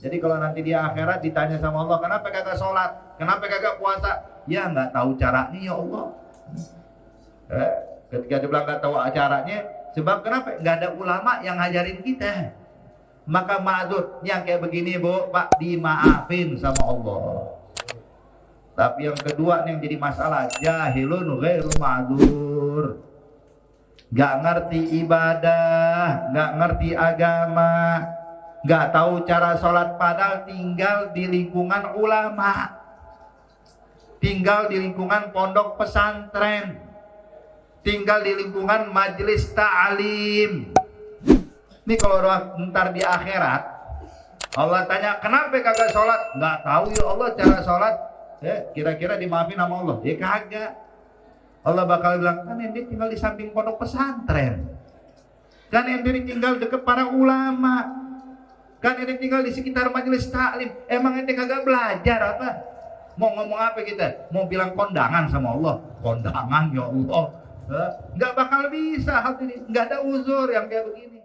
Jadi kalau nanti di akhirat ditanya sama Allah, kenapa kagak sholat, kenapa kagak puasa, ya nggak tahu caranya ya Allah. Ketika dia bilang nggak tahu caranya, sebab kenapa? Nggak ada ulama yang ngajarin kita. Maka ma'dzur yang kayak begini Bu, Pak, dimaafin sama Allah. Tapi yang kedua yang jadi masalah, jahilun ghairu ma'dzur. Nggak ngerti ibadah, nggak ngerti agama, nggak tahu cara sholat, padahal tinggal di lingkungan ulama, tinggal di lingkungan pondok pesantren, tinggal di lingkungan majelis ta'lim. Ini kalau ntar di akhirat Allah tanya, kenapa kagak sholat? Nggak tahu ya Allah cara sholat. Kira-kira dimaafin sama Allah? Ya kagak. Allah bakal bilang, kan ente tinggal di samping pondok pesantren, kan ente tinggal deket para ulama, kan ente tinggal di sekitar majelis taklim. Emang ente kagak belajar apa? Mau ngomong apa kita? Mau bilang kondangan sama Allah? Kondangan ya Allah. Nggak bakal bisa. Nggak ada uzur yang kayak begini.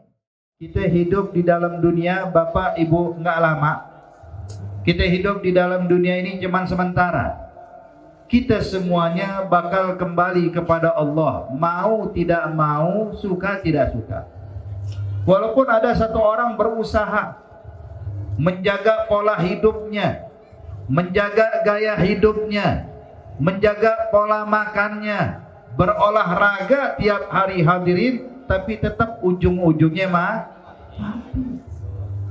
Kita hidup di dalam dunia, Bapak Ibu, nggak lama. Kita hidup di dalam dunia ini cuman sementara. Kita semuanya bakal kembali kepada Allah, mau tidak mau, suka tidak suka. Walaupun ada satu orang berusaha menjaga pola hidupnya, menjaga gaya hidupnya, menjaga pola makannya, berolahraga tiap hari hadirin, tapi tetap ujung-ujungnya mati.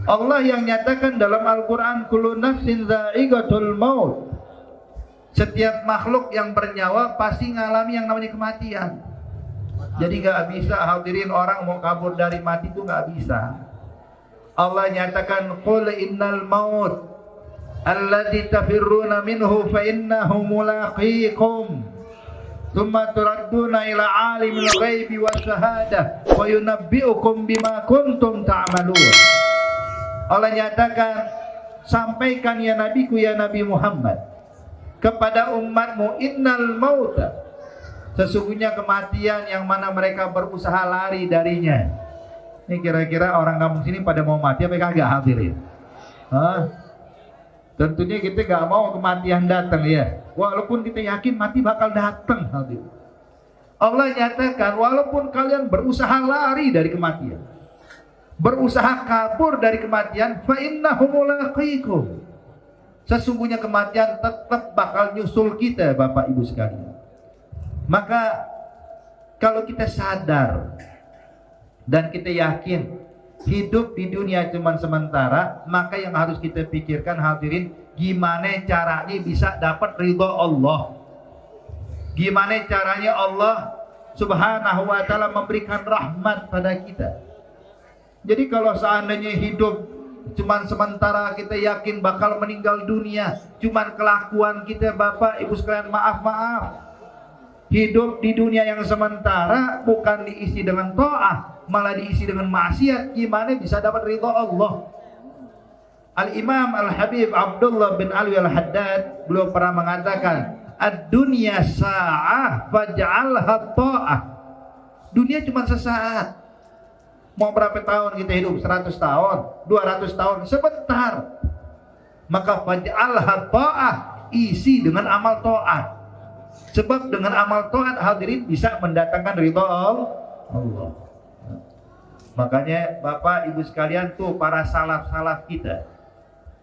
Allah yang nyatakan dalam Al-Quran, kullu nafsin dha'iqatul maut. Setiap makhluk yang bernyawa pasti ngalami yang namanya kematian. Jadi gak bisa hadirin orang mau kabur dari mati itu gak bisa. Allah nyatakan, qul innal maut alladzi tafirruna minhu fa innahu mulaqikum thumma turadduna ila alimil ghaibi wasyahadah wa yunabbi'ukum bima kuntum ta'malun. Allah nyatakan, sampaikan ya Nabiku, ya Nabi Muhammad, kepada umatmu, innal mauta, sesungguhnya kematian yang mana mereka berusaha lari darinya. Ini kira-kira orang kampung sini pada mau mati apa kagak hadirin? Tentunya kita gak mau kematian datang ya. Walaupun kita yakin mati bakal datang hadirin. Allah nyatakan, walaupun kalian berusaha lari dari kematian, berusaha kabur dari kematian, fa innahu mulaqikum, sesungguhnya kematian tetap bakal nyusul kita, Bapak Ibu sekalian. Maka kalau kita sadar dan kita yakin hidup di dunia cuma sementara, maka yang harus kita pikirkan hadirin, gimana caranya bisa dapat ridho Allah, gimana caranya Allah Subhanahu wa ta'ala memberikan rahmat pada kita. Jadi kalau seandainya hidup cuman sementara, kita yakin bakal meninggal dunia, cuman kelakuan kita, Bapak Ibu sekalian, maaf, hidup di dunia yang sementara bukan diisi dengan taat, malah diisi dengan maksiat, gimana bisa dapat ridha Allah? Al-Imam Al-Habib Abdullah bin Ali Al-Haddad, beliau pernah mengatakan, ad-dunya sa'ah faj'alha ta'ah. Dunia cuma sesaat. Mau berapa tahun kita hidup? 100 tahun, 200 tahun, sebentar. Maka faj'alha ta'ah, isi dengan amal ta'at. Sebab dengan amal ta'at hadirin bisa mendatangkan ridha Allah. Makanya Bapak Ibu sekalian tuh, para salaf-salaf kita,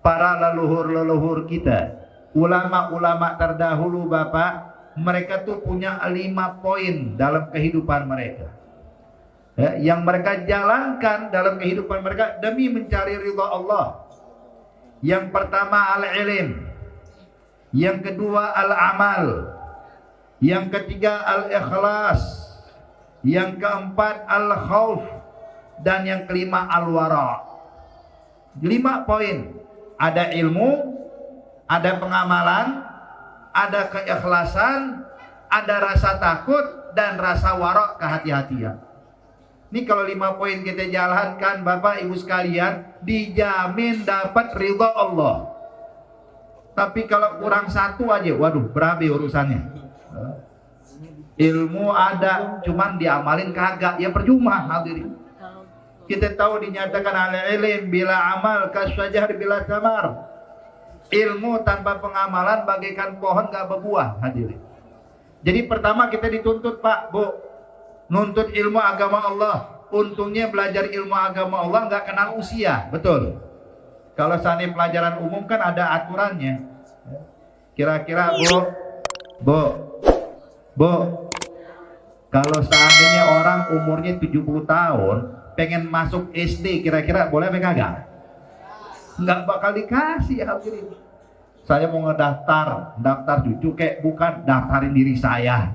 para leluhur-leluhur kita, ulama-ulama terdahulu Bapak, mereka tuh punya 5 poin dalam kehidupan mereka. Yang mereka jalankan dalam kehidupan mereka demi mencari ridha Allah. Yang pertama al-ilm, yang kedua al-amal, yang ketiga al-ikhlas, yang keempat al-khauf, dan yang kelima al-wara. 5 poin. Ada ilmu, ada pengamalan, ada keikhlasan, ada rasa takut, dan rasa wara, kehati-hatian. Ini kalau 5 poin kita jalankan Bapak Ibu sekalian, dijamin dapat ridha Allah. Tapi kalau kurang 1 aja, waduh, berabe urusannya. Ilmu ada, cuman diamalin kagak, ya percuma hadirin. Kita tahu dinyatakan al-ilm bila amal kasyajar bila samar. Ilmu tanpa pengamalan bagaikan pohon gak berbuah, hadirin. Jadi pertama kita dituntut Pak, Bu, nuntut ilmu agama Allah. Untungnya belajar ilmu agama Allah nggak kenal usia, betul. Kalau seandainya pelajaran umum kan ada aturannya. Kira-kira Bu, kalau seandainya orang umurnya 70 tahun pengen masuk SD, kira-kira boleh apa kagak? Nggak bakal dikasih, hadirin. Saya mau daftar cucu, kayak bukan daftarin diri saya.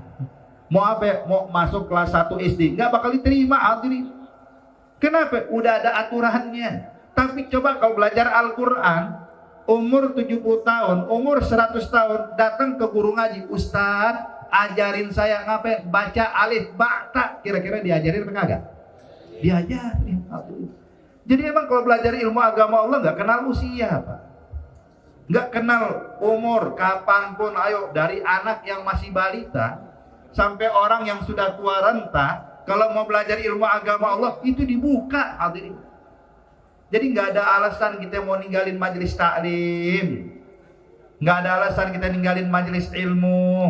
Mau apa? Mau masuk kelas 1 SD, nggak bakal diterima, hadirin. Kenapa? Udah ada aturannya. Tapi coba kau belajar Al-Quran, umur 70 tahun, umur 100 tahun, datang ke guru ngaji, Ustaz, ajarin saya ngapain? Baca alif, ba'ta. Kira-kira diajarin apa kagak? Diajarin. Jadi emang kalau belajar ilmu agama Allah nggak kenal usia, Pak. Nggak kenal umur, kapanpun. Ayo, dari anak yang masih balita sampai orang yang sudah tua renta, kalau mau belajar ilmu agama Allah itu dibuka, hadirin. Jadi nggak ada alasan kita mau ninggalin majelis taklim, nggak ada alasan kita ninggalin majelis ilmu,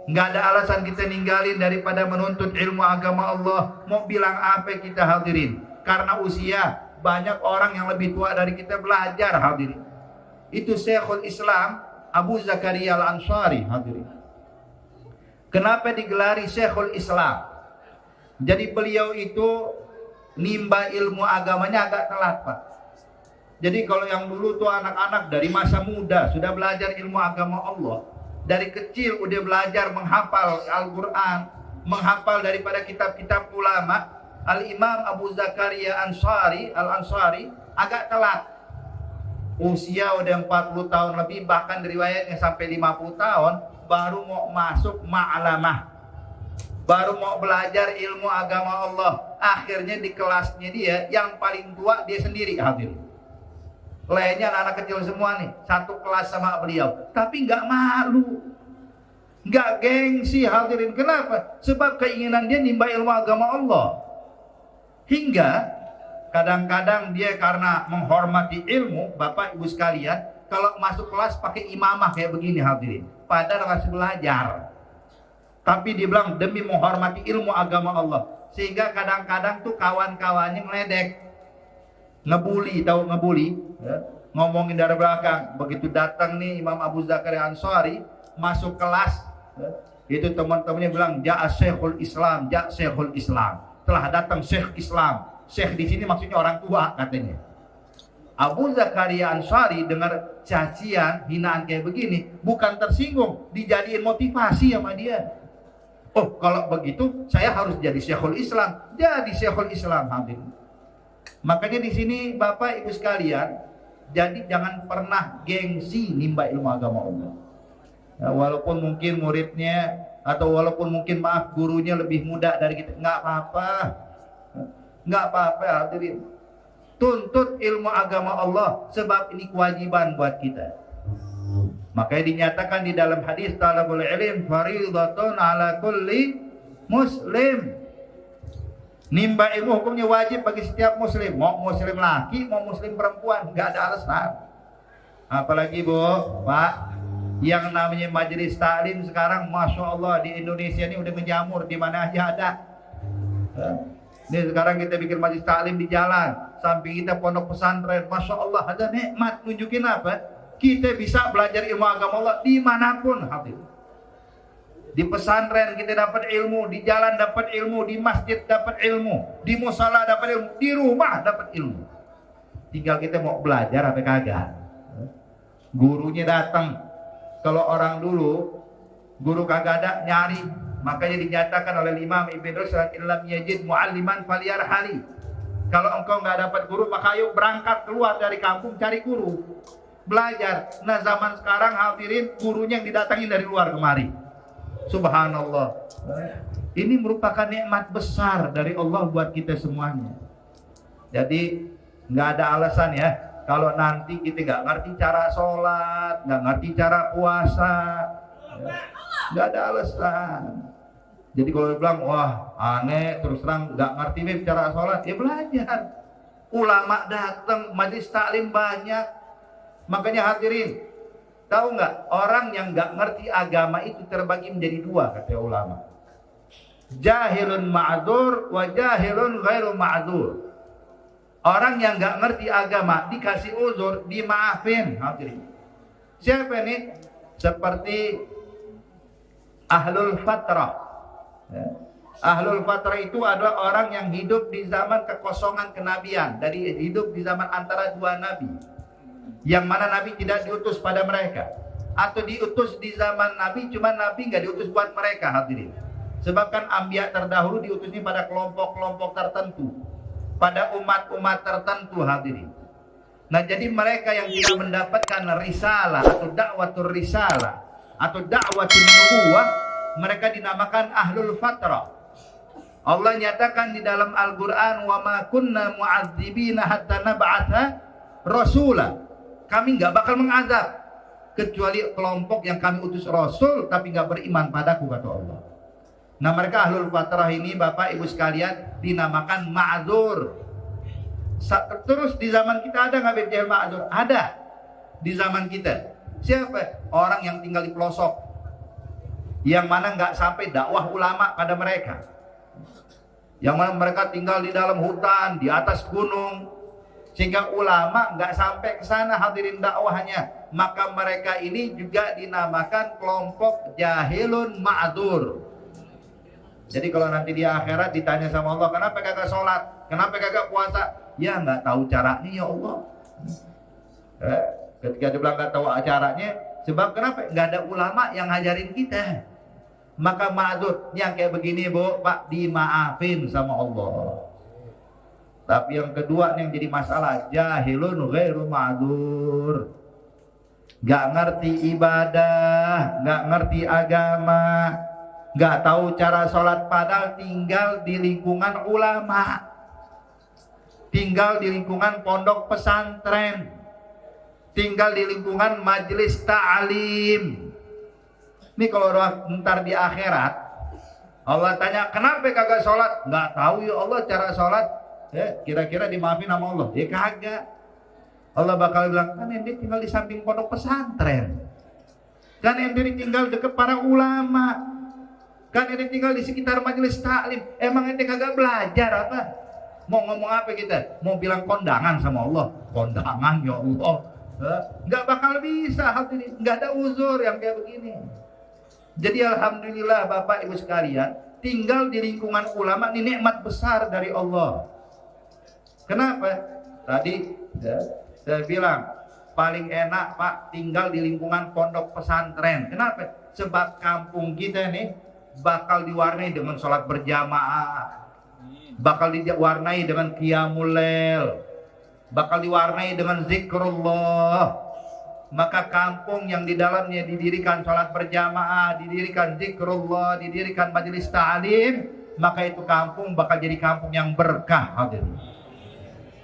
nggak ada alasan kita ninggalin daripada menuntut ilmu agama Allah. Mau bilang apa kita, hadirin? Karena usia, banyak orang yang lebih tua dari kita belajar, hadirin. Itu Syekhul Islam Abu Zakaria Al-Ansari, hadirin. Kenapa digelari Syekhul Islam? Jadi beliau itu nimba ilmu agamanya agak telat, Pak. Jadi kalau yang dulu tuh anak-anak dari masa muda sudah belajar ilmu agama Allah, dari kecil udah belajar menghafal Al-Quran, menghafal daripada kitab-kitab ulama, Al-Imam Abu Zakaria Al-Ansari agak telat. Usia udah 40 tahun lebih, bahkan riwayatnya sampai 50 tahun baru mau masuk ma'lamah, baru mau belajar ilmu agama Allah. Akhirnya di kelasnya dia yang paling tua dia sendiri, hadirin. Lainnya anak-anak kecil semua nih, satu kelas sama beliau, tapi nggak malu, nggak gengsi, hadirin. Kenapa? Sebab keinginan dia nimba ilmu agama Allah. Hingga kadang-kadang dia karena menghormati ilmu, Bapak Ibu sekalian, kalau masuk kelas pakai imamah kayak begini, hadirin. Padahal masih belajar. Tapi dia bilang demi menghormati ilmu agama Allah. Sehingga kadang-kadang tuh kawan-kawannya meledek, ngebully, tahu ngebully, ya? Ngomongin dari belakang. Begitu datang nih Imam Abu Zakaria Ansari masuk kelas, ya? Itu teman-temannya bilang, ja Syekhul Islam, ja Syekhul Islam. Telah datang Syekh Islam. Syekh di sini maksudnya orang tua, katanya. Abu Zakaria Ansari dengar cacian, hinaan kayak begini, bukan tersinggung, dijadiin motivasi sama dia. Oh, kalau begitu saya harus jadi Syekhul Islam. Jadi Syekhul Islam, hadirin. Makanya di sini Bapak Ibu sekalian, jadi jangan pernah gengsi nimba ilmu agama Allah. Ya, walaupun mungkin muridnya atau walaupun mungkin gurunya lebih muda dari kita, nggak apa-apa. Nggak apa-apa, hadirin. Tuntut ilmu agama Allah, sebab ini kewajiban buat kita. Makanya dinyatakan di dalam hadis talabul ilm fariidatun ala kulli muslim. Nimba ilmu hukumnya wajib bagi setiap muslim, mau muslim laki, mau muslim perempuan, nggak ada alasan. Apalagi Bu, Pak, yang namanya majelis taklim sekarang, masya Allah, di Indonesia ini udah menjamur, di mana aja ada. Ini sekarang kita bikin majelis taklim di jalan, samping kita pondok pesantren, masya Allah, ada nikmat. Nunjukin apa? Kita bisa belajar ilmu agama Allah dimanapun, hadir. Di pesantren kita dapat ilmu, di jalan dapat ilmu, di masjid dapat ilmu, di musala dapat ilmu, di rumah dapat ilmu. Tinggal kita mau belajar apa kagak. Gurunya datang. Kalau orang dulu guru kagak ada, nyari. Makanya dinyatakan oleh Imam Ibn Rushd, illam yajid mu'alliman falyarhali. Kalau engkau nggak dapat guru, maka ayo berangkat keluar dari kampung cari guru, belajar. Nah, zaman sekarang hadirin, gurunya yang didatangin dari luar kemari. Subhanallah. Ini merupakan nikmat besar dari Allah buat kita semuanya. Jadi nggak ada alasan ya, kalau nanti kita nggak ngerti cara sholat, nggak ngerti cara puasa, ya, nggak ada alasan. Jadi kalau bilang wah aneh terus terang nggak ngerti nih cara sholat, ya belajar. Ulama datang, majelis taklim banyak. Makanya hadirin, tahu nggak orang yang nggak ngerti agama itu terbagi menjadi dua kata ulama. Jahilun ma'dzur wa jahilun ghairu ma'dzur. Orang yang nggak ngerti agama dikasih uzur, dimaafin. Hadirin. Siapa ini? Seperti ahlul fatrah. Ya. Ahlul fatrah itu adalah orang yang hidup di zaman kekosongan kenabian, dari hidup di zaman antara dua nabi, yang mana nabi tidak diutus pada mereka, atau diutus di zaman nabi, cuma nabi nggak diutus buat mereka. Hadirin, sebab kan anbiya terdahulu diutusnya pada kelompok-kelompok tertentu, pada umat-umat tertentu. Hadirin, nah jadi mereka yang tidak mendapatkan risalah atau dakwatur risalah atau dakwatul nubuwah, mereka dinamakan ahlul fatrah. Allah nyatakan di dalam Al-Quran, wa ma kunna mu'adzibina hatta nab'atha rasula. Kami nggak bakal mengazab kecuali kelompok yang kami utus rasul tapi nggak beriman padaku, kata Allah. Nah mereka ahlul fatrah ini Bapak Ibu sekalian dinamakan ma'dzur. Terus di zaman kita ada nggak BPJL ma'dzur? Ada di zaman kita. Siapa? Orang yang tinggal di pelosok, yang mana nggak sampai dakwah ulama pada mereka, yang mana mereka tinggal di dalam hutan, di atas gunung, sehingga ulama nggak sampai ke sana hadirin dakwahnya. Maka mereka ini juga dinamakan kelompok jahilun ma'dzur. Jadi kalau nanti di akhirat ditanya sama Allah, kenapa kagak sholat, kenapa kagak puasa, ya nggak tahu caranya ya Allah. Ketika dia bilang nggak tahu caranya, sebab kenapa? Nggak ada ulama yang ngajarin kita. Maka ma'dzur yang kayak begini Bu, Pak, dimaafin sama Allah. Tapi yang kedua yang jadi masalah, jahilun ghairu ma'dzur. Gak ngerti ibadah, gak ngerti agama, gak tahu cara sholat, padahal tinggal di lingkungan ulama, tinggal di lingkungan pondok pesantren, tinggal di lingkungan majelis ta'lim. Ini kalau ntar di akhirat Allah tanya, kenapa kagak sholat? Nggak tahu ya Allah cara sholat. Kira-kira dimaafin sama Allah? Ya kagak. Allah bakal bilang, kan ente tinggal di samping pondok pesantren, kan ente tinggal dekat para ulama, kan ente tinggal di sekitar majelis taklim. Emang ente kagak belajar apa? Mau ngomong apa kita? Mau bilang kondangan sama Allah? Kondangan ya Allah. Nggak bakal bisa. Nggak ada uzur yang kayak begini. Jadi alhamdulillah Bapak Ibu sekalian, tinggal di lingkungan ulama ini nikmat besar dari Allah. Kenapa? Tadi saya bilang paling enak Pak tinggal di lingkungan pondok pesantren. Kenapa? Sebab kampung kita nih bakal diwarnai dengan sholat berjamaah, bakal diwarnai dengan qiyamul lail, bakal diwarnai dengan zikrullah. Maka kampung yang di dalamnya didirikan sholat berjamaah, didirikan zikrullah, didirikan majelis ta'lim, maka itu kampung bakal jadi kampung yang berkah. Hadirin,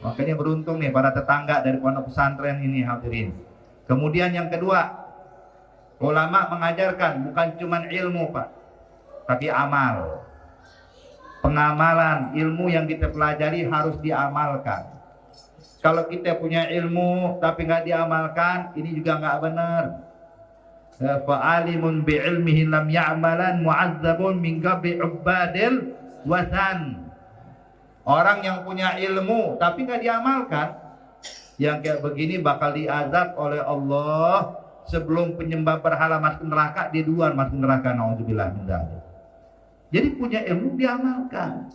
makanya beruntung nih para tetangga dari pondok pesantren ini. Hadirin, kemudian yang kedua, ulama mengajarkan bukan cuma ilmu Pak, tapi amal. Pengamalan ilmu yang kita pelajari harus diamalkan. Kalau kita punya ilmu tapi nggak diamalkan, ini juga nggak benar. Fa'alimun bi'ilmihi lam ya'malan mu'azzabun min qabli ubadil wasan. Orang yang punya ilmu tapi nggak diamalkan, yang kayak begini bakal diazab oleh Allah sebelum penyembah berhala masuk neraka, dia duluan masuk neraka. Nauzubillah min dzalik. Jadi punya ilmu diamalkan.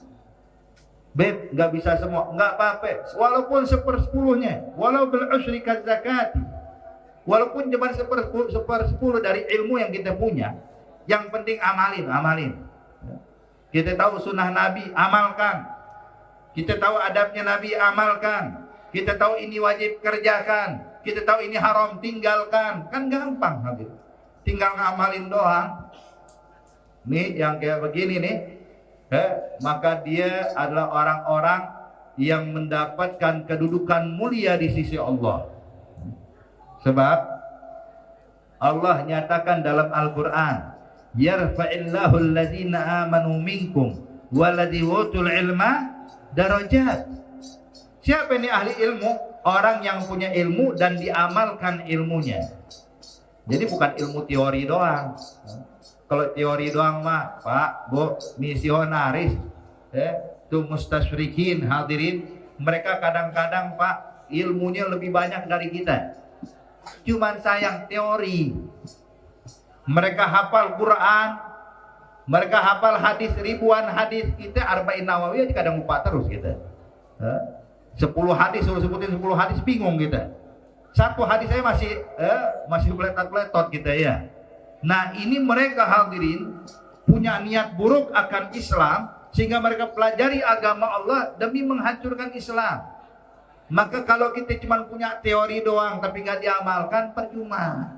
Beb, nggak bisa semua, nggak apa-apa. Walaupun 1/10-nya, walau bil usyri kazakati, walaupun cuma 1/10 dari ilmu yang kita punya, yang penting amalin. Kita tahu sunnah Nabi, amalkan. Kita tahu adabnya Nabi, amalkan. Kita tahu ini wajib, kerjakan. Kita tahu ini haram, tinggalkan. Kan gampang, Habib. Tinggal ngamalin doang. Nih yang kayak begini nih. Maka dia adalah orang-orang yang mendapatkan kedudukan mulia di sisi Allah. Sebab Allah nyatakan dalam Al-Quran, Yarfa'illahu alladzina amanu minkum walladzi utul ilma darajat. Siapa ini ahli ilmu? Orang yang punya ilmu dan diamalkan ilmunya. Jadi bukan ilmu teori doang. Kalau teori doang mah, Pak, Bu, misionaris, tuh mustasyrikin hadirin, mereka kadang-kadang Pak ilmunya lebih banyak dari kita. Cuman sayang teori. Mereka hafal Quran, mereka hafal hadis, ribuan hadis, kita Arba'in Nawawi aja kadang lupa terus kita. 10 hadis suruh sebutin 10 hadis bingung kita. Satu hadis saya masih beletot-beletot kita ya. Nah, ini mereka hadirin punya niat buruk akan Islam sehingga mereka pelajari agama Allah demi menghancurkan Islam. Maka kalau kita cuma punya teori doang tapi nggak diamalkan percuma.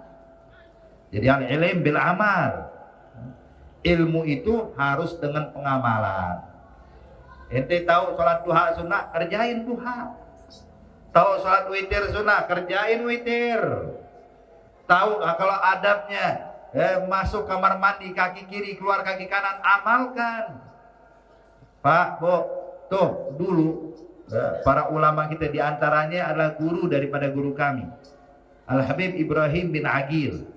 Jadi al-ilm bil amal. Ilmu itu harus dengan pengamalan. Ente tahu sholat duha sunnah, kerjain duha. Tahu sholat witir sunnah, kerjain witir. Tahu kalau adabnya masuk kamar mandi kaki kiri keluar kaki kanan, amalkan. Pak, Bu, tuh dulu para ulama kita diantaranya adalah guru daripada guru kami, Al-Habib Ibrahim bin Agil,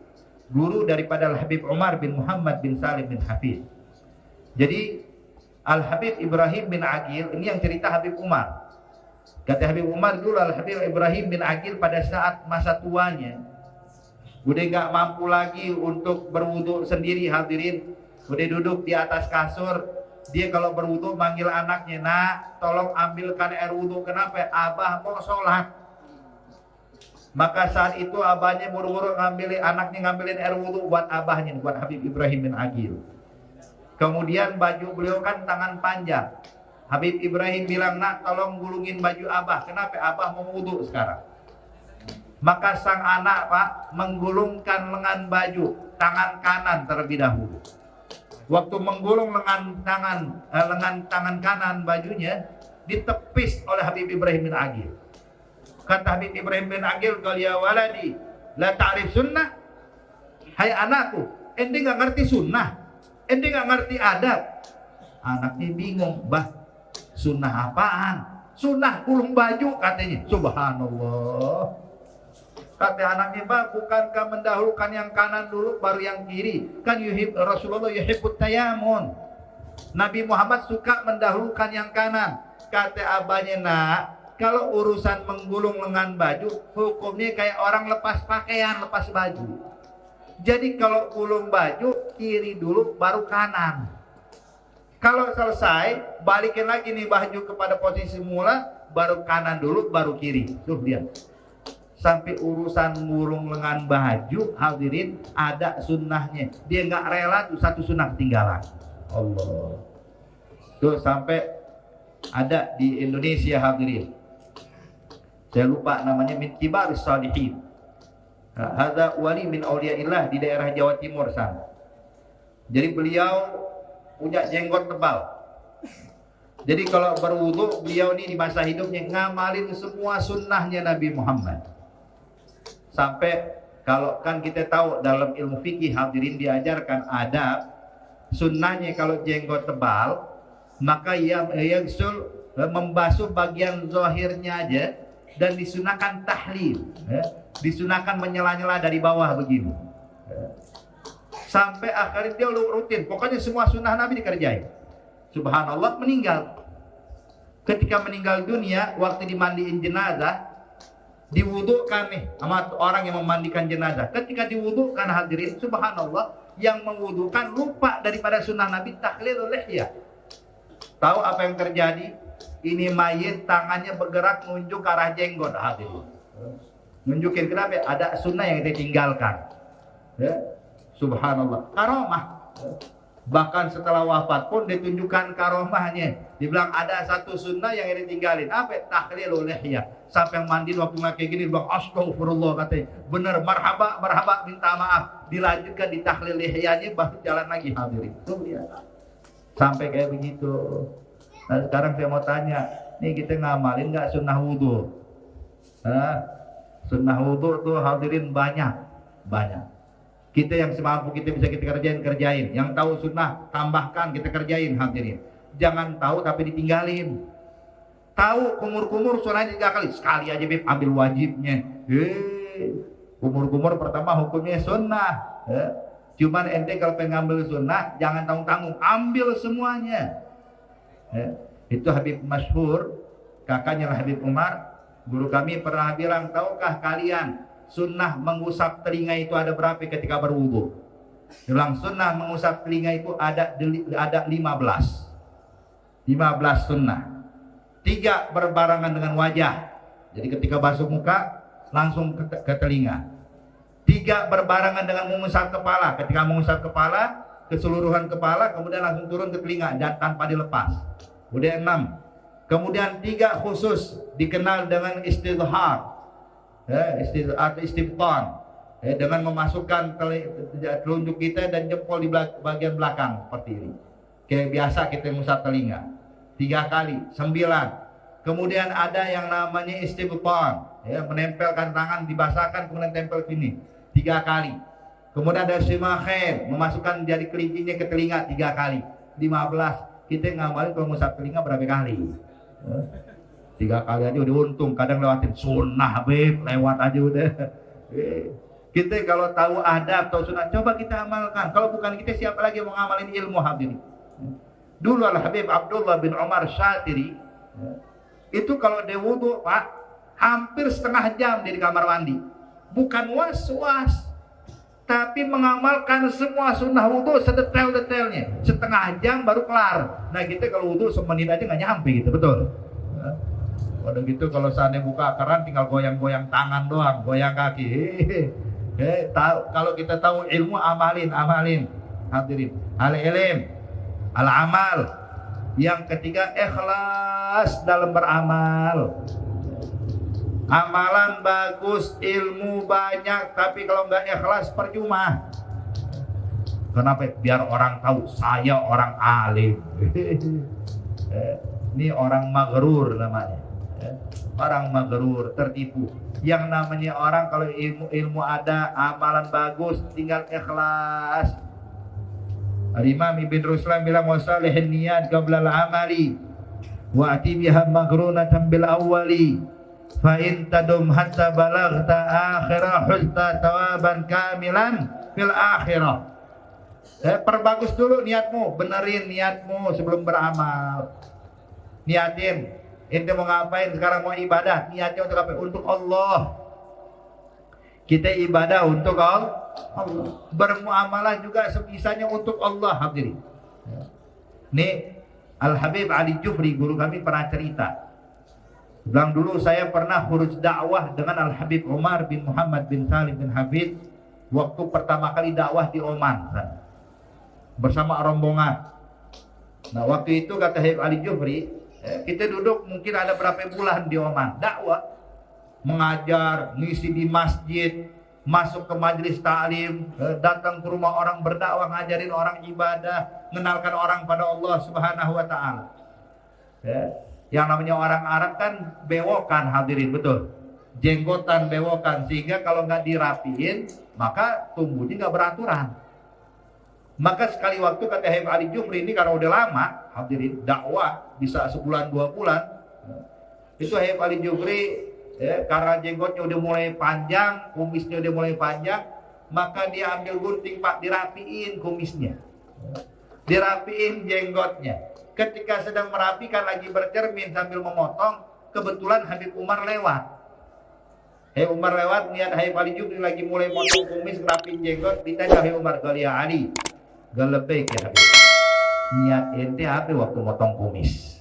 guru daripada Al-Habib Umar bin Muhammad bin Salim bin Hafiz. Jadi Al-Habib Ibrahim bin Agil ini yang cerita Habib Umar. Kata Habib Umar dulu, Al-Habib Ibrahim bin Agil pada saat masa tuanya udah gak mampu lagi untuk berwudu sendiri hadirin, udah duduk di atas kasur. Dia kalau berwudu manggil anaknya, nak tolong ambilkan air wudu. Kenapa? Abah mau sholat. Maka saat itu abahnya buru-buru ngambilin air wudu buat abahnya, buat Habib Ibrahim bin Agil. Kemudian baju beliau kan tangan panjang. Habib Ibrahim bilang, nak tolong gulungin baju abah. Kenapa? Abah mau wudu sekarang. Maka sang anak Pak menggulungkan lengan baju tangan kanan terlebih dahulu. Waktu menggulung lengan tangan kanan bajunya ditepis oleh Habib Ibrahim bin Agil. Kata Habib Ibrahim bin Agil, "Qal ya waladi, la ta'rif sunnah?" Hai anakku, ente nggak ngerti sunnah, ente nggak ngerti adab. Anaknya bingung, bah, sunnah apaan? Sunnah gulung baju katanya. Subhanallah. Kata anaknya, bah, bukankah mendahulukan yang kanan dulu baru yang kiri? Kan Rasulullah yuhibbut tayamun. Nabi Muhammad suka mendahulukan yang kanan. Kata abahnya, nak, kalau urusan menggulung lengan baju, hukumnya kayak orang lepas pakaian, lepas baju. Jadi kalau gulung baju, kiri dulu baru kanan. Kalau selesai, balikin lagi nih baju kepada posisi semula, baru kanan dulu, baru kiri. Tuh lihat. Sampai urusan ngurung lengan baju, hadirin, ada sunnahnya. Dia nggak rela tuh satu sunnah ketinggalan. Allah. Tuh sampai ada di Indonesia hadirin. Saya lupa namanya, min kibaris salihin. Hadza wali min auliyaillah di daerah Jawa Timur sana. Jadi beliau punya jenggot tebal. Jadi kalau berwudu, beliau ini di masa hidupnya ngamalin semua sunnahnya Nabi Muhammad. Sampai kalau kan kita tahu dalam ilmu fikih hadirin diajarkan adab sunnahnya kalau jenggot tebal, maka yang membasuh bagian zahirnya aja dan disunahkan tahlil, disunahkan menyela-nyela dari bawah begini. Sampai akhirnya dia rutin, pokoknya semua sunnah Nabi dikerjain. Subhanallah, meninggal. Ketika meninggal dunia, waktu dimandiin jenazah, diwudukan nih sama orang yang memandikan jenazah. Ketika diwudukan hadirin, subhanallah, yang mewudukan lupa daripada sunnah Nabi tahlilul lihyah. Tahu apa yang terjadi? Ini mayit tangannya bergerak nunjuk ke arah jenggot hadirin. Nunjukin kenapa? Ada sunnah yang ditinggalkan. Ya. Subhanallah, karomah. Bahkan setelah wafat pun ditunjukkan karomahnya. Dibilang ada satu sunnah yang ditinggalin. Apa? Tahlilul lihyah. Sampai yang mandi waktu kayak gini bilang astagfirullah, katanya. Bener, marhaba, minta maaf. Dilanjutkan di tahlil lihyahnya, baru jalan lagi hadirin. Tuh ya. Sampai kayak begitu. Nah, sekarang saya mau tanya, nih kita ngamalin nggak sunnah wudu? Sunnah wudu tuh hadirin banyak. Kita yang semampu kita bisa kita kerjain. Yang tahu sunnah tambahkan, kita kerjain hadirin. Jangan tahu tapi ditinggalin. Tahu kumur-kumur sunnahnya 3 kali, sekali aja Beb ambil wajibnya. Kumur-kumur pertama hukumnya sunnah. Cuman ente kalau pengen ambil sunnah jangan tanggung-tanggung, ambil semuanya. Itu Habib masyhur, kakaknya Habib Umar, guru kami pernah bilang, tahukah kalian sunnah mengusap telinga itu ada berapa ketika berwudu? Bilang sunnah mengusap telinga itu ada 15 sunnah. 3 berbarengan dengan wajah, jadi ketika basuh muka langsung ke telinga. 3 berbarengan dengan mengusap kepala, ketika mengusap kepala keseluruhan kepala kemudian langsung turun ke telinga dan tanpa dilepas. Kemudian 6. Kemudian 3 khusus dikenal dengan istidhar, istifton, dengan memasukkan telunjuk kita dan jempol di bagian belakang seperti ini. Kayak biasa kita mengusap telinga 3 kali, 9. Kemudian ada yang namanya istifton, menempelkan tangan, dibasahkan kemudian tempel sini 3 kali. Kemudian ada simakhair, memasukkan jari kelingkingnya ke telinga 3 kali. 15. Kita ngamalin kalau mengusap telinga berapa kali? 3 kali aja udah untung. Kadang lewatin sunnah Beb, lewat aja udah. Kita kalau tahu adab atau sunnah, coba kita amalkan. Kalau bukan kita, siapa lagi mau ngamalin ilmu hadirin? Dulu Al-Habib Abdullah bin Umar Syatiri, itu kalau dia wudu Pak, hampir setengah jam dia di kamar mandi. Bukan was-was, tapi mengamalkan semua sunnah wudu sedetail-detailnya. Setengah jam baru kelar. Nah kita kalau wudu semenit aja nggak nyampe gitu, betul? Waduh gitu kalau seandainya buka keran tinggal goyang-goyang tangan doang, goyang kaki. Kalau kita tahu ilmu, amalin hadirin. Al-ilm, al-amal. Yang ketiga ikhlas dalam beramal. Amalan bagus, ilmu banyak, tapi kalau nggak ikhlas percuma. Kenapa? Biar orang tahu saya orang alim. Ini orang maghrur namanya. Orang maghrur, tertipu. Yang namanya orang kalau ilmu ada, amalan bagus, tinggal ikhlas. Al-Imam Ibn Ruslan bilang wasalihin niyat qabla al-amali wa ati biha maghrunatan bil awwali fa in tadum hatta balaghta akhirah hulta tawaban kamilan fil akhirah. Perbagus dulu niatmu, benerin niatmu sebelum beramal. Niatin, ente mau ngapain sekarang, mau ibadah, niatnya untuk apa? Untuk Allah. Kita ibadah untuk Allah. Bermuamalah juga sebisanya untuk Allah hadirin. Nih Al-Habib Ali Jufri guru kami pernah cerita. Bilang dulu saya pernah khuruj dakwah dengan Al-Habib Umar bin Muhammad bin Salim bin Habib waktu pertama kali dakwah di Oman bersama rombongan. Nah waktu itu kata Habib Ali Jufri, kita duduk mungkin ada berapa bulan di Oman dakwah, mengajar, ngisi di masjid, masuk ke majelis ta'lim, datang ke rumah orang berdakwah, ngajarin orang ibadah, mengenalkan orang pada Allah Subhanahu wa taala. Yang namanya orang Arab kan bewokan hadirin, betul. Jenggotan bewokan, sehingga kalau nggak dirapiin maka tumbuhnya nggak beraturan. Maka sekali waktu kata Habib Ali Jufri ini karena udah lama hadirin dakwah bisa sebulan 2 bulan, itu Habib Ali Jufri karena jenggotnya udah mulai panjang, kumisnya udah mulai panjang, maka dia ambil gunting Pak, dirapiin kumisnya, dirapiin jenggotnya. Ketika sedang merapikan lagi bercermin sambil memotong, kebetulan Habib Umar lewat. Habib Umar lewat, niat Habib Ali Jufri lagi mulai motong kumis, ngerapiin jenggot, ditanya Habib Umar, "Galia Ali, galebek ya Habib, niat ente apa waktu motong kumis?"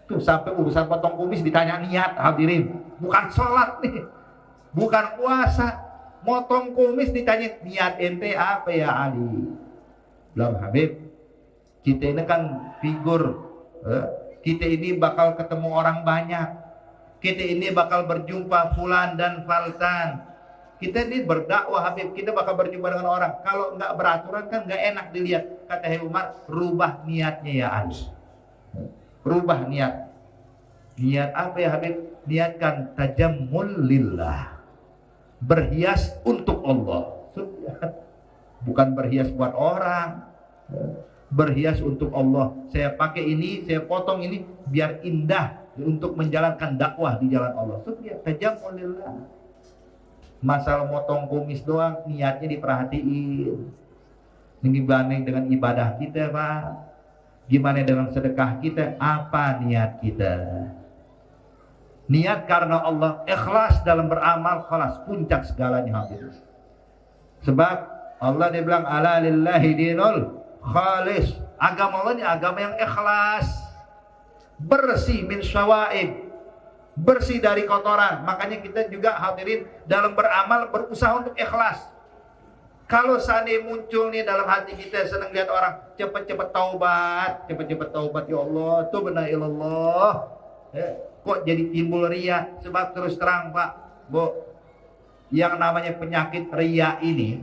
Tuh sampai urusan potong kumis ditanya niat hadirin, bukan sholat nih, bukan puasa, motong kumis ditanya niat ente apa ya Ali. Bilang Habib, kita ini kan figur, kita ini bakal ketemu orang banyak, kita ini bakal berjumpa fulan dan faltan, kita ini berdakwah Habib, kita bakal berjumpa dengan orang, kalau nggak beraturan kan nggak enak dilihat. Kata Habib Umar, rubah niatnya ya Ali, rubah niat. Niat apa ya Habib? Niatkan tajammul lillah, berhias untuk Allah. Bukan berhias buat orang, berhias untuk Allah. Saya pakai ini, saya potong ini biar indah untuk menjalankan dakwah di jalan Allah. Tajamulillah. Masalah motong kumis doang niatnya diperhatiin. Ini banding dengan ibadah kita, Pak. Gimana dengan sedekah kita? Apa niat kita? Niat karena Allah, ikhlas dalam beramal, khalas, puncak segalanya hadir. Sebab Allah dia bilang ala lillahi dinul khalis. Agama Allah ini agama yang ikhlas, bersih min syawaib, bersih dari kotoran. Makanya kita juga hadirin dalam beramal berusaha untuk ikhlas. Kalau seandainya muncul nih dalam hati kita senang lihat orang cepat-cepat taubat, ya Allah, tubna ilallah. Kok jadi timbul ria? Sebab terus terang Pak, Bu, yang namanya penyakit ria ini,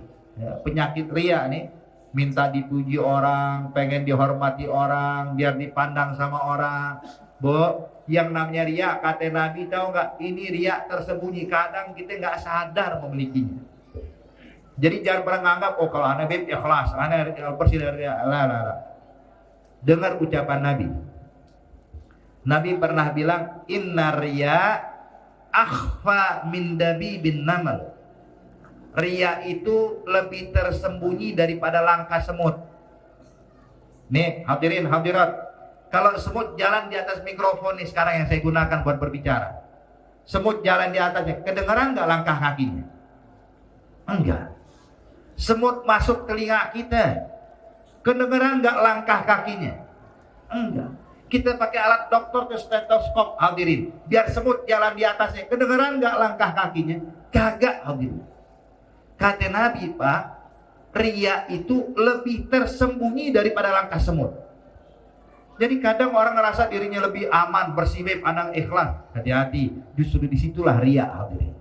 penyakit ria nih, minta dipuji orang, pengen dihormati orang, biar dipandang sama orang. Bu, yang namanya ria, kata Nabi tahu nggak? Ini ria tersembunyi, kadang kita nggak sadar memilikinya. Jadi jangan pernah nganggap, oh kalau anak beb ikhlas, anak bersih dari ria. Lah. Dengar ucapan Nabi. Nabi pernah bilang, inna riya akhfa min dabibin namal. Riya itu lebih tersembunyi daripada langkah semut. Nih hadirin hadirat, kalau semut jalan di atas mikrofon nih sekarang yang saya gunakan buat berbicara, semut jalan di atasnya, kedengeran nggak langkah kakinya? Enggak. Semut masuk telinga kita, kedengeran nggak langkah kakinya? Enggak. Kita pakai alat dokter ke stetoskop hadirin, biar semut jalan di atasnya, kedengeran nggak langkah kakinya? Kagak hadirin. Kata Nabi Pak, ria itu lebih tersembunyi daripada langkah semut. Jadi kadang orang ngerasa dirinya lebih aman, bersih, anak ikhlas. Hati-hati, justru disitulah ria hadirin.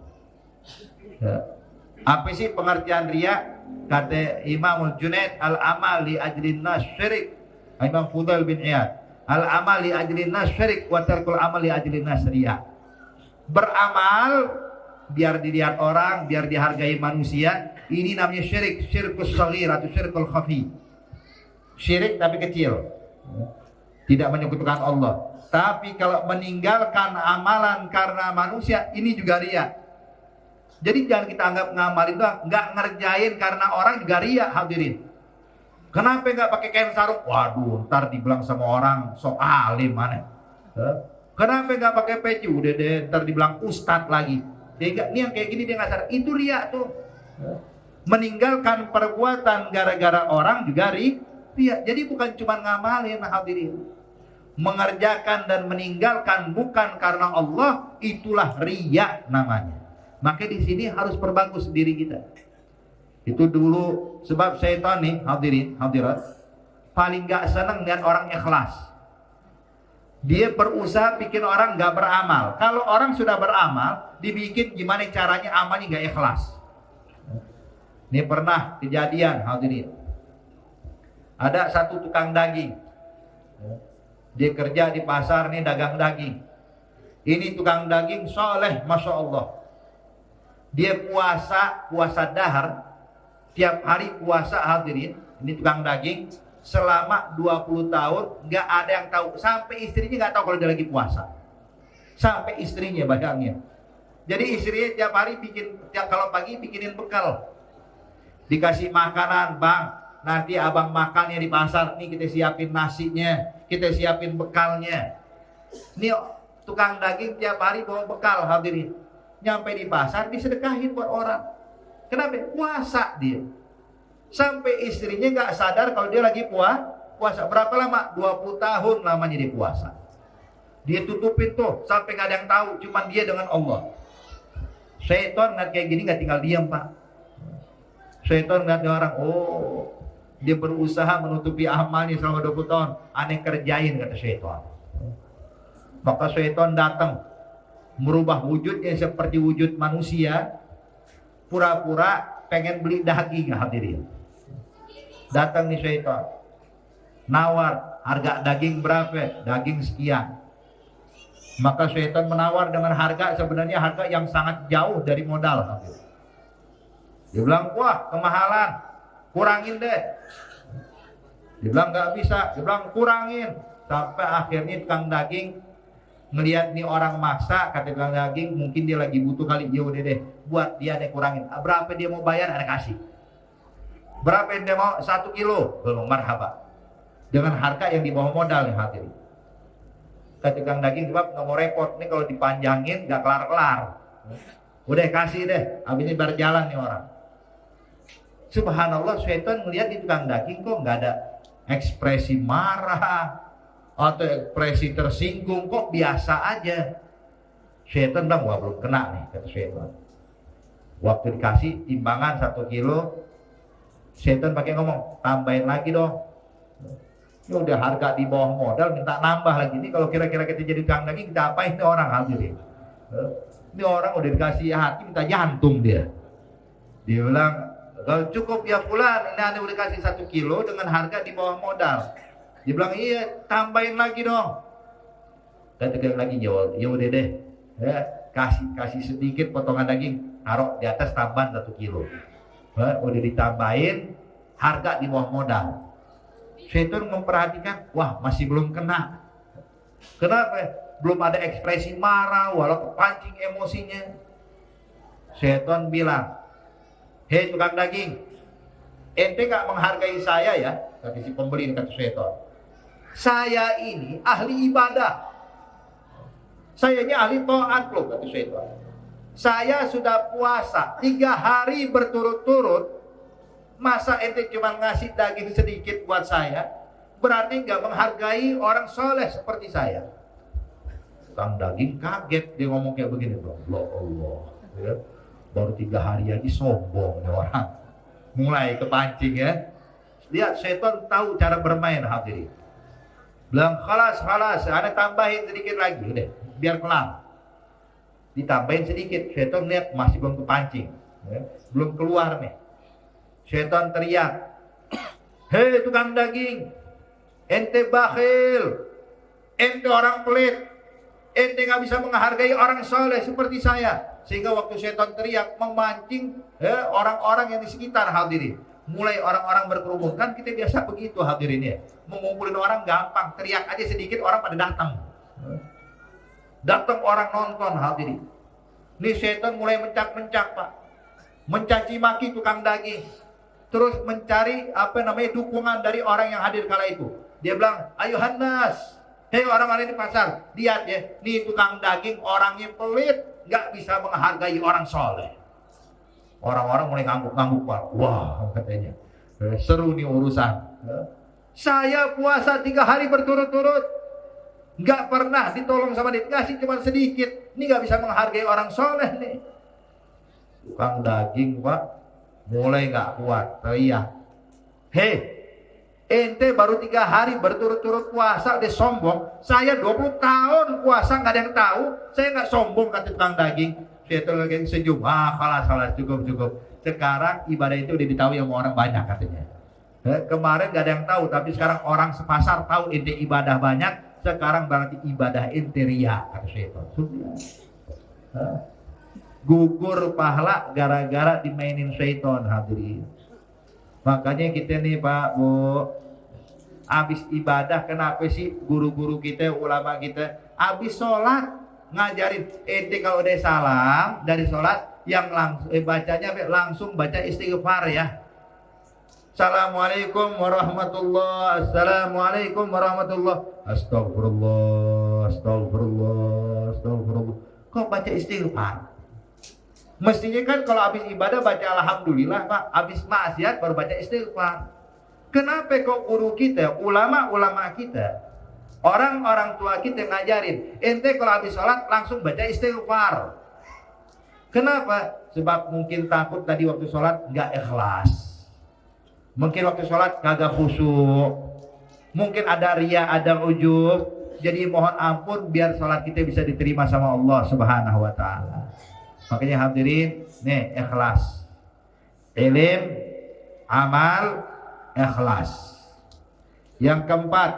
Apa sih pengertian ria? Kata Imamul Junaid, al-amal li ajlin nas syirik. Imam Fudail bin Iyad, al-amal li ajlin nas syirik wa tarkul amal li ajlin nas riya. Beramal biar dilihat orang, biar dihargai manusia, ini namanya syirik, syirkus shaghir atau syirkul khafi. Syirik tapi kecil, tidak menyekutukan Allah. Tapi kalau meninggalkan amalan karena manusia, ini juga riya. Jadi jangan kita anggap ngamalin doang, nggak ngerjain karena orang juga riya hadirin. Kenapa nggak pakai kain sarung? Waduh, ntar dibilang sama orang sok alim mana? Kenapa nggak pakai peci? Udah deh, ntar dibilang ustadz lagi. Dia ini yang kayak gini dia nggak sadar. Itu riya tuh. Meninggalkan perbuatan gara-gara orang juga riya. Jadi bukan cuma ngamalin hadirin. Mengerjakan dan meninggalkan bukan karena Allah, itulah riya namanya. Maka di sini harus perbagus diri kita. Itu dulu sebab syaitan nih hadirin hadirat paling gak seneng lihat orang ikhlas. Dia berusaha bikin orang gak beramal. Kalau orang sudah beramal, dibikin gimana caranya amalnya gak ikhlas. Ini pernah kejadian hadirin. Ada satu tukang daging. Dia kerja di pasar nih dagang daging. Ini tukang daging soleh, masya Allah. Dia puasa dahar, tiap hari puasa hadirin. Ini tukang daging selama 20 tahun nggak ada yang tahu, sampai istrinya nggak tahu kalau dia lagi puasa. Sampai istrinya bayangin. Jadi istrinya tiap hari kalau pagi bikinin bekal. Dikasih makanan, bang, nanti abang makannya di pasar, nih kita siapin nasinya, kita siapin bekalnya. Ini tukang daging tiap hari bawa bekal hadirin. Nyampe di pasar disedekahin buat orang. Kenapa? Puasa dia. Sampai istrinya nggak sadar kalau dia lagi puasa. Berapa lama? 20 tahun lamanya dia puasa. Dia tutupin tuh sampai nggak ada yang tahu, cuman dia dengan Allah. Syaitan ngeliat kayak gini nggak tinggal diam Pak. Syaitan ngeliat orang, oh dia berusaha menutupi amalnya selama 20 tahun. Aneh kerjain kata syaitan. Maka syaitan datang merubah wujudnya seperti wujud manusia, pura-pura pengen beli daging hadirin. Datang nih syaitan, nawar harga daging berapa? Daging sekian. Maka syaitan menawar dengan harga sebenarnya harga yang sangat jauh dari modal. Dia bilang, wah kemahalan, kurangin deh. Dia bilang nggak bisa, dia bilang kurangin. Sampai akhirnya tukang daging ngelihat nih orang maksa, kata tukang daging, mungkin dia lagi butuh kali, ya udah deh, buat dia deh kurangin. Berapa dia mau bayar, ada kasih. Berapa yang dia mau? 1 kilo, belum marhaba. Dengan harga yang di bawah modal nih hadirin. Kata tukang daging, sebab nggak mau repot, nih kalau dipanjangin nggak kelar-kelar. Udah kasih deh, habis ini berjalan nih orang. Subhanallah, syaitan melihat di tukang daging kok nggak ada ekspresi marah atau ekspresi tersinggung, kok biasa aja. Syaitan bilang, wah belum kena nih, kata syaitan. Waktu dikasih timbangan 1 kilo, syaitan pakai ngomong, tambahin lagi dong. Ini udah harga di bawah modal, minta nambah lagi. Ini kalau kira-kira kita jadi tukang daging, kita apain nih orang hadirin? Ini orang udah dikasih hati, minta jantung dia. Dia bilang, kalau cukup ya fulan, ini anda udah kasih 1 kilo dengan harga di bawah modal. Dia bilang, iya tambahin lagi dong. Dan tegang lagi jawab, ya udah deh, ya, kasih sedikit potongan daging, taruh di atas tambahan 1 kilo. Udah ditambahin, harga di bawah modal. Syaitan memperhatikan, wah masih belum kena. Kenapa? Belum ada ekspresi marah, walau kepancing emosinya. Syaitan bilang, hei tukang daging, ente gak menghargai saya ya, kata si pembeli, kata syaitan. Saya ini ahli ibadah, saya ini ahli taat loh, kata syaitan. Saya sudah puasa 3 hari berturut-turut, masa ente cuma ngasih daging sedikit buat saya? Berarti gak menghargai orang soleh seperti saya. Tukang daging kaget, dia ngomong kayak begini, Allah, ya. Baru 3 hari aja sombong nih orang. Mulai kepancing ya. Lihat syaitan tahu cara bermain hadirin. Bilang khalas, ada tambahin sedikit lagi, udah biar kelar. Ditambahin sedikit, syaitan lihat masih belum kepancing, ya. Belum keluar nih. Syaitan teriak, hei tukang daging, ente bakhil, ente orang pelit, ente gak bisa menghargai orang soleh seperti saya. Sehingga waktu syaitan teriak memancing orang-orang yang di sekitar hadirin. Mulai orang-orang berkerumun, kan kita biasa begitu hadirin ya. Mengumpulin orang gampang, teriak aja sedikit orang pada datang. Datang orang nonton hadirin. Ini syaitan mulai mencak-mencak pak, mencaci maki tukang daging, terus mencari dukungan dari orang yang hadir kala itu. Dia bilang, ayo Hannas, hei orang-orang di pasar, lihat ya, nih tukang daging orangnya pelit, nggak bisa menghargai orang soleh. Orang-orang mulai ngangguk-ngangguk pak, wah katanya, seru nih urusan. Saya puasa 3 hari berturut-turut, nggak pernah ditolong sama dia, ngasih cuma sedikit, ini nggak bisa menghargai orang soleh nih. Tukang daging pak mulai nggak kuat, teriak, hei ente baru 3 hari berturut-turut puasa udah sombong, saya 20 tahun puasa nggak ada yang tahu, saya nggak sombong, kata tukang daging. Syaitan lagi senyum, kalah cukup. Sekarang ibadah itu udah ditahu sama orang banyak katanya. Kemarin nggak ada yang tahu, tapi sekarang orang sepasar tahu ente ibadah banyak. Sekarang berarti ibadah ente riya, kata syaitan. Gugur pahala gara-gara dimainin syaitan hadirin. Makanya kita nih Pak Bu, habis ibadah kenapa sih guru-guru kita, ulama kita habis sholat ngajarin ente kalau udah salam dari sholat yang bacanya langsung baca istighfar ya. Assalamualaikum warahmatullah, assalamualaikum warahmatullah, astagfirullah. Kok baca istighfar? Mestinya kan kalau habis ibadah baca alhamdulillah Pak, habis maksiat baru baca istighfar. Kenapa kok guru kita, ulama-ulama kita, orang-orang tua kita ngajarin ente kalau habis sholat langsung baca istighfar? Kenapa? Sebab mungkin takut tadi waktu sholat nggak ikhlas, mungkin waktu sholat kagak khusyuk, mungkin ada riya, ada ujub. Jadi mohon ampun biar sholat kita bisa diterima sama Allah Subhanahu wa ta'ala. Makanya hadirin, nih ikhlas, ilim, amal, ikhlas. Yang keempat,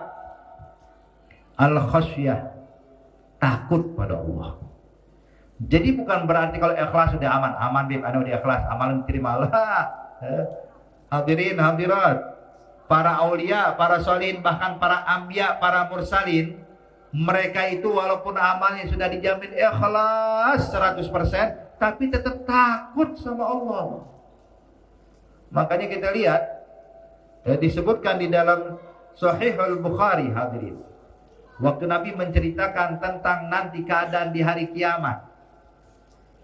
al-khasyah, takut pada Allah. Jadi bukan berarti kalau ikhlas sudah aman, aman bib, anu udah ikhlas, amalan diterima lah. Hadirin hadirat, para aulia, para solihin, bahkan para ambia, para mursalin, mereka itu walaupun amalnya sudah dijamin ikhlas 100%, tapi tetap takut sama Allah. Makanya kita lihat disebutkan di dalam Sahih Al-Bukhari, hadirin, waktu Nabi menceritakan tentang nanti keadaan di hari kiamat,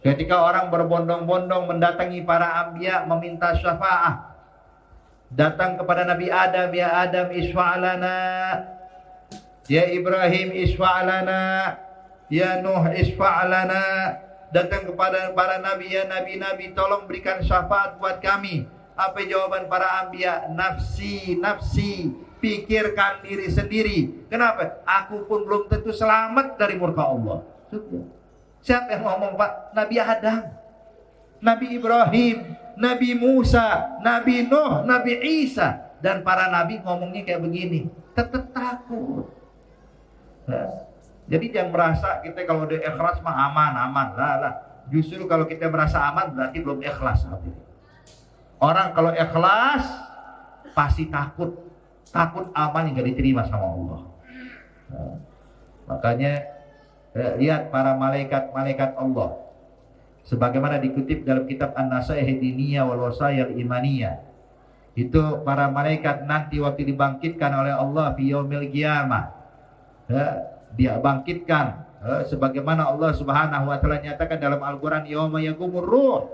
ketika orang berbondong-bondong mendatangi para anbiya meminta syafaat, datang kepada Nabi Adam, ya Adam isfa'lana, ya Ibrahim isfa'lana, ya Nuh isfa'lana, datang kepada para nabi, ya nabi-nabi tolong berikan syafaat buat kami. Apa jawaban para anbiya? Nafsi, nafsi, pikirkan diri sendiri. Kenapa? Aku pun belum tentu selamat dari murka Allah. Siapa yang ngomong, Pak? Nabi Adam, Nabi Ibrahim, Nabi Musa, Nabi Nuh, Nabi Isa, dan para nabi ngomongnya kayak begini, tetap takut. Jadi jangan merasa kita kalau udah ikhlas mah aman lah. Justru kalau kita merasa aman berarti belum ikhlas. Orang kalau ikhlas pasti takut amal yang gak diterima sama Allah. Makanya lihat para malaikat Allah, sebagaimana dikutip dalam kitab An-Nasaih Diniyah wal Wasayil Imaniyah, itu para malaikat nanti waktu dibangkitkan oleh Allah fi yaumil qiyamah, dia bangkitkan sebagaimana Allah Subhanahu wa taala nyatakan dalam Al-Qur'an, yauma yaqumur ruh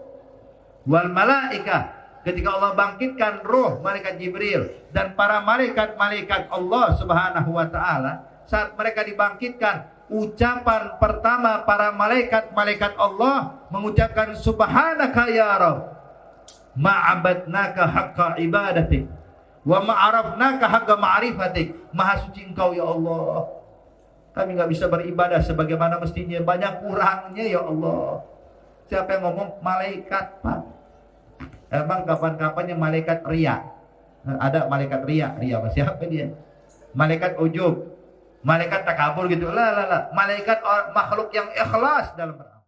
wal malaikah, ketika Allah bangkitkan ruh malaikat Jibril dan para malaikat Allah Subhanahu wa taala, saat mereka dibangkitkan, ucapan pertama para malaikat Allah mengucapkan subhanaka ya Rabb, ma'abadnaka haqqa ibadatik wa ma'arafnaka haqqa ma'rifatik. Maha suci Engkau ya Allah, kami nggak bisa beribadah sebagaimana mestinya, banyak kurangnya ya Allah. Siapa yang ngomong? Malaikat, Pak. Emang kapan-kapannya malaikat ria? Ada malaikat ria siapa dia? Malaikat ujub, malaikat takabur gitu. Lah. Malaikat makhluk yang ikhlas dalam beramal.